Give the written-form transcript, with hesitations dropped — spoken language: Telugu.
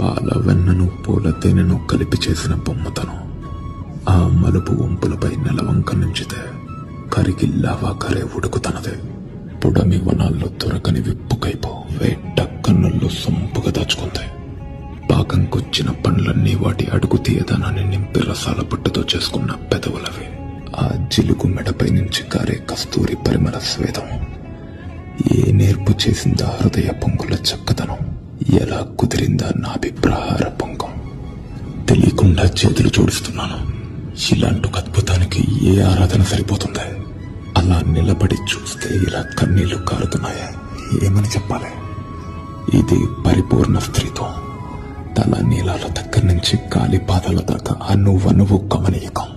పాల వెన్నను పూల తేనెను కలిపి చేసిన బొమ్మతను. ఆ మలుపు వంపులపై నెలవంక నుంచితే కరిగి లావా కరే ఉడుకుతనదే. పుడమి వనాల్లో దొరకని విప్పుకైపో వేట కన్నుల్లో సొంపుగా దాచుకుంది. పాకంకొచ్చిన పండ్లన్నీ వాటి అడుగు తీయదనాన్ని నింపి రసాల పట్టుతో చేసుకున్న పెదవులవి. ఆ జిలుగు మెడపై నుంచి కారే కస్తూరి పరిమళ స్వేదం. ఏ నేర్పు చేసిందా హృదయ పొంగుల చక్కదనం. ఎలా కుదిరిందా నాభి ప్రహార పొంగం. తెలియకుండా చేతులు జోడిస్తున్నాను. ఇలాంటి అద్భుతానికి ఏ ఆరాధన సరిపోతుంది? అలా నిలబడి చూస్తే ఇలా కన్నీళ్లు కారుతున్నాయా? ఏమని చెప్పాలి? ఇది పరిపూర్ణ స్త్రీత్వం. తల నీలాల దగ్గర నుంచి కాలి పాదాల దాకా అణువణువు కమనీయకం.